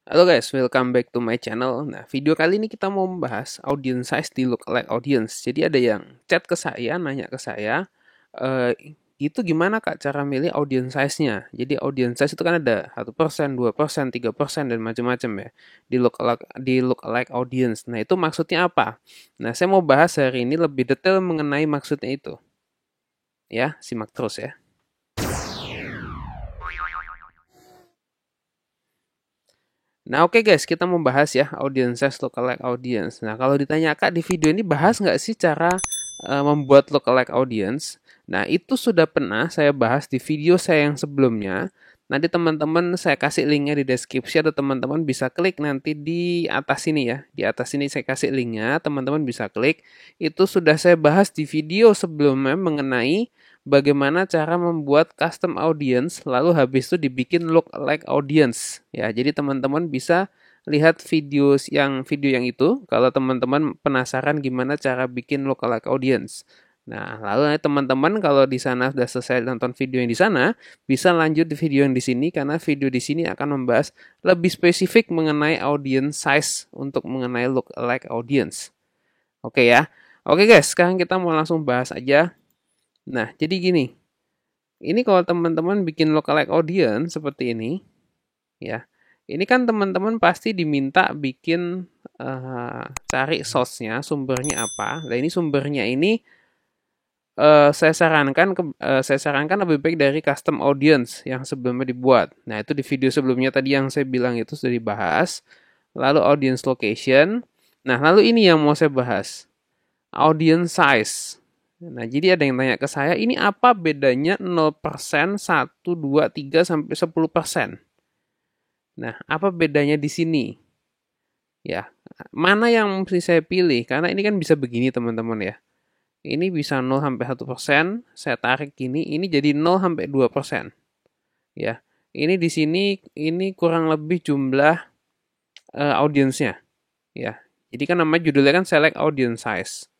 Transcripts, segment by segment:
Halo guys, welcome back to my channel. Nah, video kali ini kita mau membahas audience size di lookalike audience. Jadi ada yang chat ke saya, nanya ke saya, eh itu gimana Kak cara milih audience size-nya? Jadi audience size itu kan ada 1%, 2%, 3% dan macam-macam ya di lookalike audience. Nah, itu maksudnya apa? Nah, saya mau bahas hari ini lebih detail mengenai maksudnya itu. Ya, simak terus ya. Nah, oke guys, kita membahas ya audiences lookalike audience. Nah, kalau ditanya Kak di video ini bahas nggak sih cara membuat lookalike audience? Nah, itu sudah pernah saya bahas di video saya yang sebelumnya. Nanti teman-teman saya kasih linknya di deskripsi atau teman-teman bisa klik nanti di atas sini ya. Di atas sini saya kasih linknya, teman-teman bisa klik. Itu sudah saya bahas di video sebelumnya mengenai bagaimana cara membuat custom audience lalu habis itu dibikin look-alike audience ya. Jadi teman-teman bisa lihat video yang itu kalau teman-teman penasaran gimana cara bikin look-alike audience. Nah, lalu teman-teman kalau di sana sudah selesai nonton video yang di sana, bisa lanjut di video yang di sini karena video di sini akan membahas lebih spesifik mengenai audience size untuk mengenai look-alike audience. Oke ya. Oke guys, sekarang kita mau langsung bahas aja. Nah, jadi gini, ini kalau teman-teman bikin lookalike audience seperti ini, ya. Ini kan teman-teman pasti diminta bikin cari source-nya, sumbernya apa. Nah, ini sumbernya ini saya sarankan lebih baik dari custom audience yang sebelumnya dibuat. Nah, itu di video sebelumnya tadi yang saya bilang itu sudah dibahas. Lalu audience location. Nah, lalu ini yang mau saya bahas. Audience size. Nah, jadi ada yang tanya ke saya, ini apa bedanya 0%, 1, 2, 3, sampai 10%? Nah, apa bedanya di sini? Ya, mana yang mesti saya pilih? Karena ini kan bisa begini teman-teman ya. Ini bisa 0 sampai 1%, saya tarik gini, ini jadi 0 sampai 2%. Ya, ini di sini, ini kurang lebih jumlah audiensnya. Ya, jadi kan namanya judulnya kan select audience size.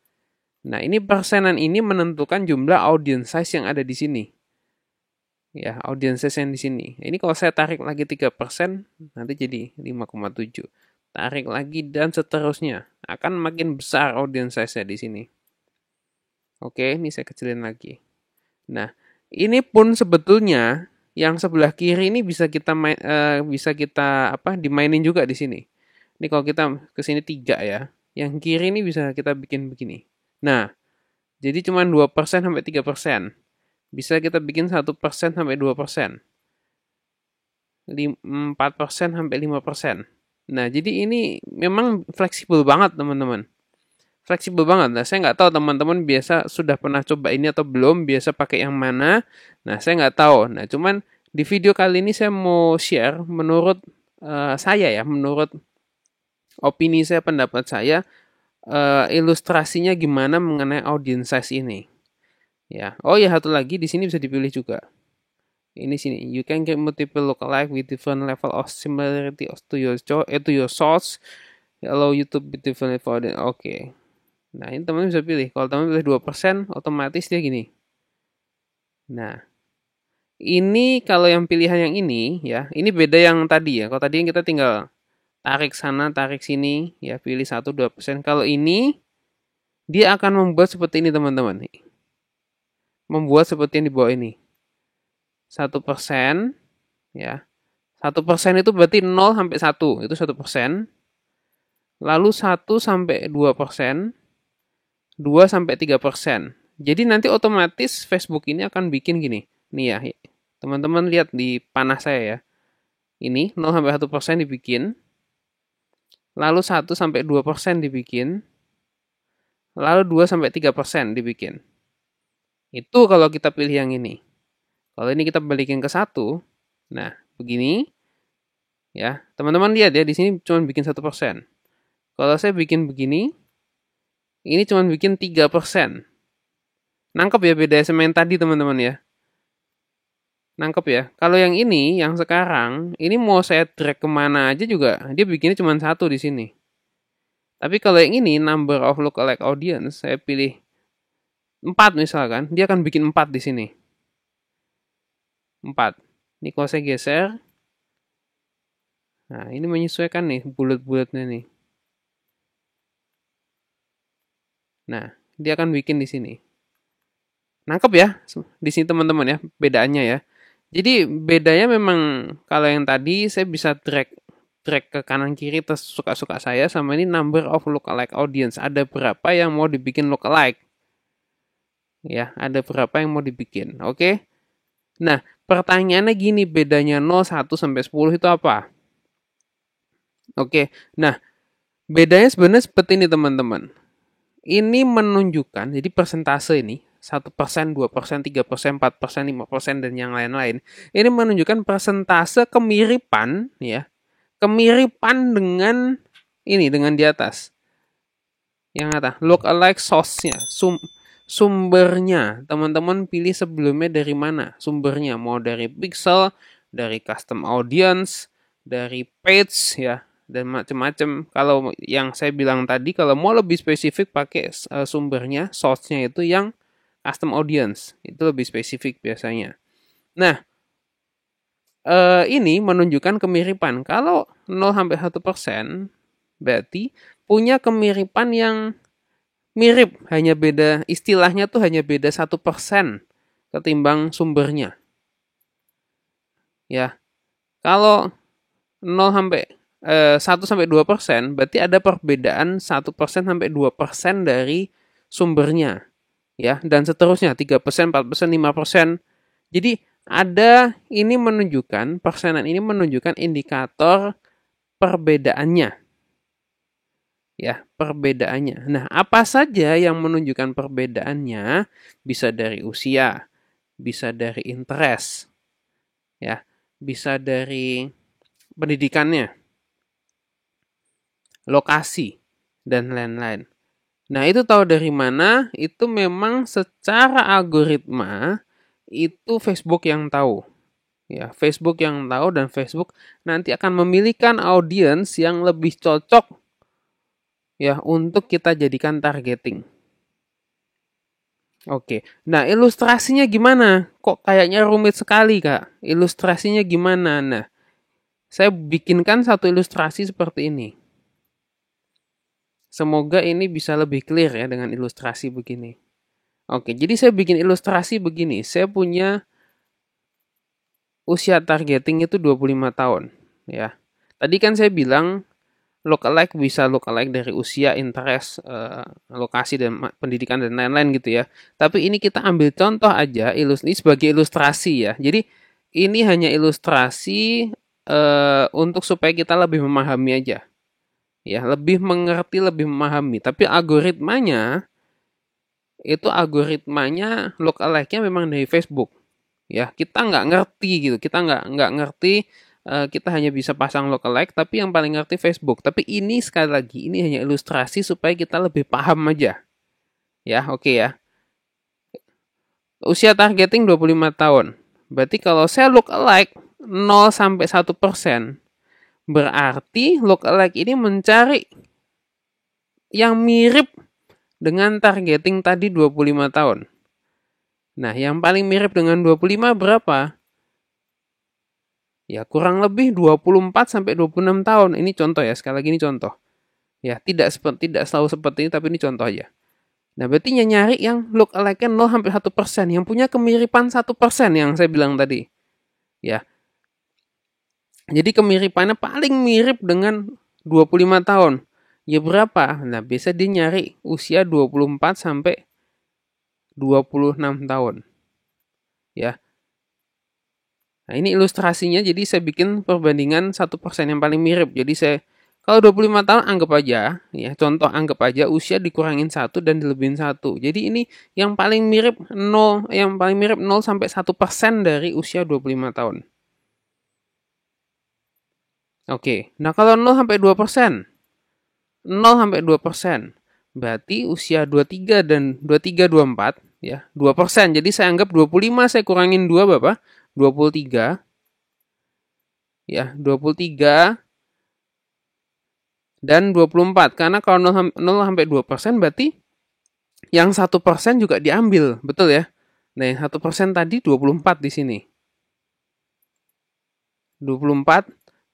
Nah, ini persenan ini menentukan jumlah audience size yang ada di sini. Ya, audience size yang di sini. Ini kalau saya tarik lagi 3%, nanti jadi 5,7. Tarik lagi dan seterusnya. Akan makin besar audience size-nya di sini. Oke, ini saya kecilin lagi. Nah, ini pun sebetulnya yang sebelah kiri ini bisa kita dimainin juga di sini. Ini kalau kita ke sini 3 ya. Yang kiri ini bisa kita bikin begini. Nah, jadi cuma 2% sampai 3%. Bisa kita bikin 1% sampai 2%. 4% sampai 5%. Nah, jadi ini memang fleksibel banget, teman-teman. Fleksibel banget. Nah, saya nggak tahu teman-teman biasa sudah pernah coba ini atau belum, biasa pakai yang mana. Nah, saya nggak tahu. Nah, cuman di video kali ini saya mau share menurut saya ya, menurut opini saya, pendapat saya, ilustrasinya gimana mengenai audience size ini. Ya. Oh ya, satu lagi di sini bisa dipilih juga. Ini sini, you can get multiple lookalike with different level of similarity to your source, allow you to be different for the oke. Nah, ini teman-teman bisa pilih. Kalau teman pilih 2%, otomatis dia gini. Nah, ini kalau yang pilihan yang ini ya, ini beda yang tadi ya. Kalau tadi yang kita tinggal tarik sana, tarik sini, ya pilih 1-2%. Kalau ini dia akan membuat seperti ini teman-teman. Membuat seperti yang di bawah ini. 1%, ya. 1% itu berarti 0 sampai 1, itu 1%. Lalu 1 sampai 2%, 2 sampai 3%. Jadi nanti otomatis Facebook ini akan bikin gini. Nih ya, teman-teman lihat di panah saya ya. Ini 0 sampai 1% dibikin. Lalu 1 sampai 2% dibikin. Lalu 2 sampai 3% dibikin. Itu kalau kita pilih yang ini. Kalau ini kita balikin ke 1. Nah, begini. Ya, teman-teman lihat ya, di sini cuma bikin 1%. Kalau saya bikin begini, ini cuma bikin 3%. Nangkep ya beda sama yang tadi teman-teman ya. Nangkep ya. Kalau yang ini, yang sekarang, ini mau saya drag kemana aja juga, dia bikinnya cuma 1 di sini. Tapi kalau yang ini, number of lookalike audience, saya pilih 4 misalkan, dia akan bikin 4 di sini. 4. Ini kalau saya geser, Nah, ini menyesuaikan nih bulat-bulatnya nih. Nah, dia akan bikin di sini. Nangkep ya di sini teman-teman ya bedaannya ya. Jadi bedanya memang kalau yang tadi saya bisa drag drag ke kanan kiri suka-suka saya, sama ini number of lookalike audience. Ada berapa yang mau dibikin lookalike? Ya, ada berapa yang mau dibikin. Oke. Nah, pertanyaannya gini, bedanya 0, 1 sampai 10 itu apa? Oke. Nah, bedanya sebenarnya seperti ini teman-teman. Ini menunjukkan, jadi persentase ini 1%, 2%, 3%, 4%, 5%, dan yang lain-lain. Ini menunjukkan persentase kemiripan ya. Kemiripan dengan ini, dengan di atas. Yang kata look-alike source-nya, sumbernya. Teman-teman pilih sebelumnya dari mana? Sumbernya mau dari pixel, dari custom audience, dari page ya, dan macam-macam. Kalau yang saya bilang tadi, kalau mau lebih spesifik pakai sumbernya, source-nya itu yang custom audience. Itu lebih spesifik biasanya. Nah, ini menunjukkan kemiripan. Kalau 0 sampai 1%, berarti punya kemiripan yang mirip, hanya beda istilahnya tuh hanya beda 1% ketimbang sumbernya. Ya. Kalau 0 sampai 1 sampai 2%, berarti ada perbedaan 1% sampai 2% dari sumbernya. Ya, dan seterusnya 3%, 4%, 5%. Jadi ada ini menunjukkan, persenan ini menunjukkan indikator perbedaannya. Ya, perbedaannya. Nah, apa saja yang menunjukkan perbedaannya? Bisa dari usia, bisa dari interest, ya, bisa dari pendidikannya, lokasi, dan lain-lain. Nah, itu tahu dari mana? Itu memang secara algoritma itu Facebook yang tahu. Ya, Facebook yang tahu, dan Facebook nanti akan memilihkan audiens yang lebih cocok ya untuk kita jadikan targeting. Oke, nah ilustrasinya gimana? Kok kayaknya rumit sekali, Kak? Ilustrasinya gimana? Nah, saya bikinkan satu ilustrasi seperti ini. Semoga ini bisa lebih clear ya dengan ilustrasi begini. Oke, jadi saya bikin ilustrasi begini. Saya punya usia targeting itu 25 tahun. Ya. Tadi kan saya bilang lookalike bisa lookalike dari usia, interest, lokasi, dan pendidikan, dan lain-lain gitu ya. Tapi ini kita ambil contoh aja, ini sebagai ilustrasi ya. Jadi ini hanya ilustrasi untuk supaya kita lebih memahami aja. Ya, lebih mengerti, lebih memahami. Tapi algoritmanya lookalike-nya memang dari Facebook. Ya, kita nggak ngerti gitu. Kita nggak ngerti. Kita hanya bisa pasang lookalike, tapi yang paling ngerti Facebook. Tapi ini sekali lagi, ini hanya ilustrasi supaya kita lebih paham aja. Ya, oke ya. Usia targeting 25 tahun. Berarti kalau saya lookalike 0 sampai 1%, berarti lookalike ini mencari yang mirip dengan targeting tadi 25 tahun. Nah, yang paling mirip dengan 25 berapa? Ya, kurang lebih 24 sampai 26 tahun. Ini contoh ya, sekali lagi ini contoh. Ya, tidak selalu seperti ini, tapi ini contoh aja. Nah, berarti nyari yang look alike 0 sampai 1%, yang punya kemiripan 1% yang saya bilang tadi. Ya. Jadi kemiripannya paling mirip dengan 25 tahun. Ya berapa? Nah, biasa dia nyari usia 24 sampai 26 tahun. Ya. Nah, ini ilustrasinya, jadi saya bikin perbandingan 1% yang paling mirip. Jadi saya, kalau 25 tahun anggap aja, ya contoh anggap aja usia dikurangin 1 dan dilebihin 1. Jadi ini yang paling mirip 0, yang paling mirip 0 sampai 1% dari usia 25 tahun. Oke, nah kalau 0 sampai 2%, 0 sampai 2%, berarti usia 23 dan 23, 24, ya, 2%. Jadi saya anggap 25 saya kurangin 2 berapa? 23. Ya, 23 dan 24. Karena kalau 0 sampai 2% berarti yang 1% juga diambil, betul ya? Nah, yang 1% tadi 24 di sini. 24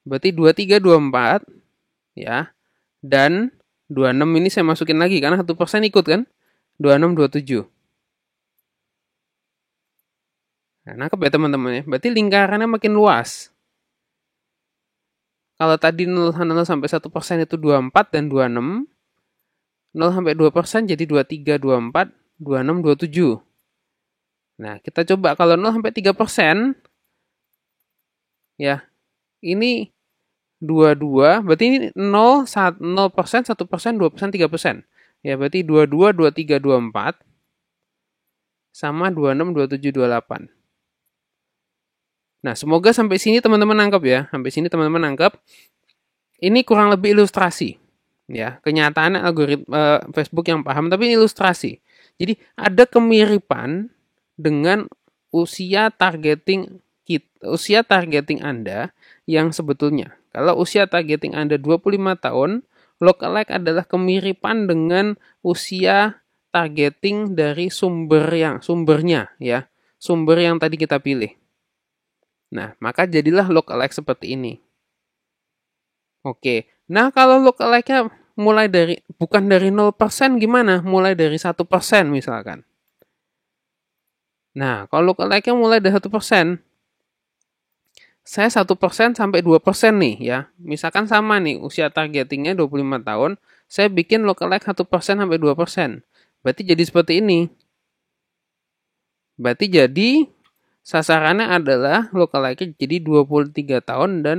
Berarti 23, 24 ya. Dan 26 ini saya masukin lagi karena 1% ikut kan. 26, 27. Nah, nangkep ya teman-teman ya. Berarti lingkarannya makin luas. Kalau tadi 0 sampai 1% itu 24 dan 26. 0 sampai 2% jadi 23, 24, 26, 27. Nah, kita coba kalau 0 sampai 3%, ya, ini 22, berarti ini 0, 0%, 1%, 2%, 3%. Ya, berarti 22, 23, 24, sama 26, 27, 28. Nah, semoga sampai sini teman-teman nangkep ya. Sampai sini teman-teman nangkep. Ini kurang lebih ilustrasi. Ya, kenyataannya algoritma Facebook yang paham, tapi ini ilustrasi. Jadi, ada kemiripan dengan usia targeting Anda yang sebetulnya. Kalau usia targeting Anda 25 tahun, lookalike adalah kemiripan dengan usia targeting dari sumbernya ya. Sumber yang tadi kita pilih. Nah, maka jadilah lookalike seperti ini. Oke. Nah, kalau lookalike-nya bukan dari 0% gimana? Mulai dari 1% misalkan. Nah, kalau lookalike-nya mulai dari 1%, saya 1% sampai 2% nih ya. Misalkan sama nih, usia targetingnya 25 tahun, saya bikin lookalike 1% sampai 2%. Berarti jadi seperti ini. Berarti jadi sasarannya adalah lookalike jadi 23 tahun dan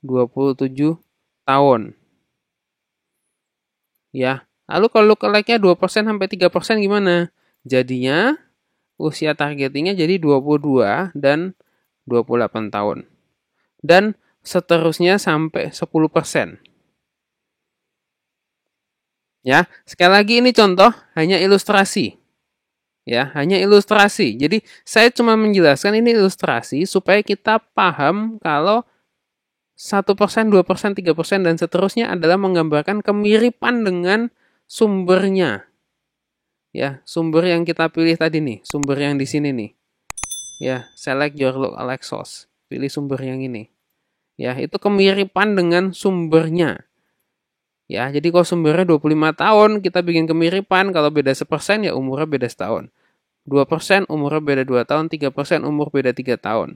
27 tahun. Ya. Lalu kalau lookalike-nya 2% sampai 3% gimana? Jadinya usia targetingnya jadi 22 dan 28 tahun. Dan seterusnya sampai 10%. Ya, sekali lagi ini contoh hanya ilustrasi. Ya, hanya ilustrasi. Jadi saya cuma menjelaskan ini ilustrasi supaya kita paham kalau 1%, 2%, 3% dan seterusnya adalah menggambarkan kemiripan dengan sumbernya. Ya, sumber yang kita pilih tadi nih, sumber yang di sini nih. Ya, select your lookalike source. Pilih sumber yang ini. Ya, itu kemiripan dengan sumbernya. Ya, jadi kalau sumbernya 25 tahun, kita bikin kemiripan. Kalau beda 1% ya umurnya beda setahun. 2% umurnya beda 2 tahun, 3% umur beda 3 tahun.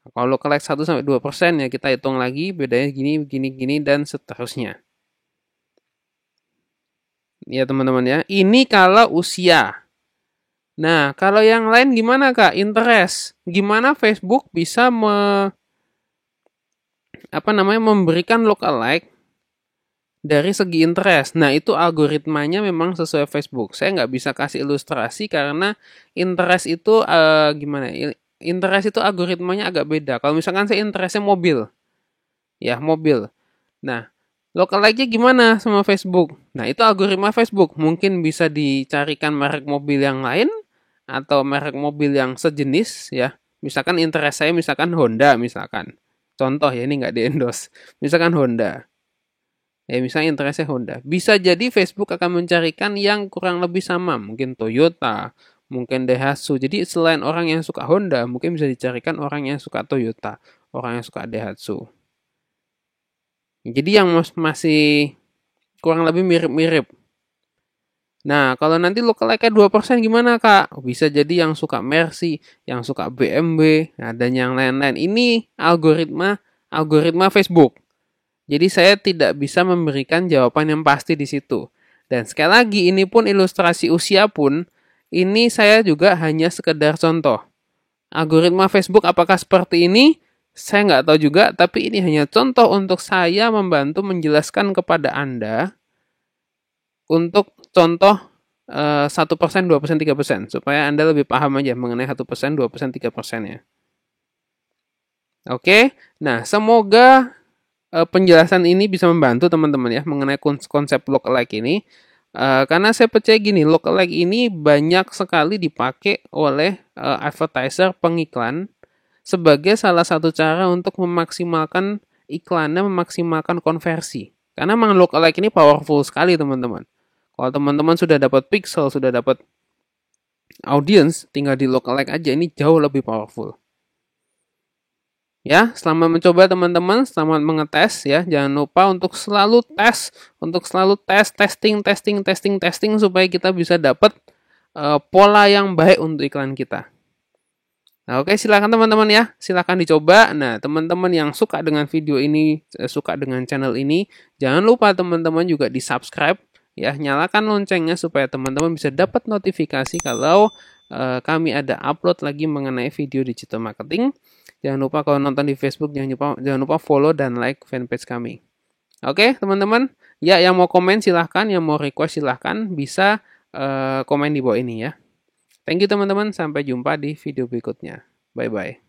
Kalau lookalike 1 sampai 2% ya kita hitung lagi bedanya gini, gini, gini dan seterusnya. Ya teman-teman ya. Ini kalau usia. Nah, kalau yang lain gimana Kak? Interest. Gimana Facebook bisa memberikan lookalike dari segi interest. Nah, itu algoritmanya memang sesuai Facebook. Saya nggak bisa kasih ilustrasi karena interest itu interest itu algoritmanya agak beda. Kalau misalkan saya interestnya mobil. Ya, mobil. Nah, lookalike-nya gimana sama Facebook? Nah, itu algoritma Facebook. Mungkin bisa dicarikan merek mobil yang lain atau merek mobil yang sejenis ya. Misalkan interest saya misalkan Honda misalkan. Contoh ya, ini nggak di-endorse. Misalkan Honda. Ya, misalnya interestnya Honda. Bisa jadi Facebook akan mencarikan yang kurang lebih sama. Mungkin Toyota, mungkin Daihatsu. Jadi selain orang yang suka Honda, mungkin bisa dicarikan orang yang suka Toyota, orang yang suka Daihatsu. Jadi yang masih kurang lebih mirip-mirip. Nah, kalau nanti lookalike-nya 2% gimana, Kak? Bisa jadi yang suka Mercy, yang suka BMW, dan yang lain-lain. Ini algoritma Facebook. Jadi saya tidak bisa memberikan jawaban yang pasti di situ. Dan sekali lagi ini pun ilustrasi usia pun, ini saya juga hanya sekedar contoh. Algoritma Facebook apakah seperti ini? Saya nggak tahu juga, tapi ini hanya contoh untuk saya membantu menjelaskan kepada Anda untuk contoh 1%, 2%, 3%. Supaya Anda lebih paham aja mengenai 1%, 2%, 3% ya. Oke, nah semoga penjelasan ini bisa membantu teman-teman ya mengenai konsep lookalike ini. Karena saya percaya gini, lookalike ini banyak sekali dipakai oleh advertiser, pengiklan sebagai salah satu cara untuk memaksimalkan iklannya, memaksimalkan konversi. Karena memang lookalike ini powerful sekali teman-teman. Kalau teman-teman sudah dapat pixel, sudah dapat audience, tinggal di lookalike aja, ini jauh lebih powerful. Ya, selamat mencoba teman-teman, selamat mengetes ya. Jangan lupa untuk selalu testing supaya kita bisa dapat pola yang baik untuk iklan kita. Nah, oke, silakan teman-teman ya, silakan dicoba. Nah, teman-teman yang suka dengan video ini, suka dengan channel ini, jangan lupa teman-teman juga di-subscribe ya, nyalakan loncengnya supaya teman-teman bisa dapat notifikasi kalau kami ada upload lagi mengenai video digital marketing. Jangan lupa kalau nonton di Facebook, jangan lupa follow dan like fanpage kami. Oke, teman-teman. Ya, yang mau komen silahkan, yang mau request silahkan, bisa komen di bawah ini ya. Thank you teman-teman, sampai jumpa di video berikutnya. Bye-bye.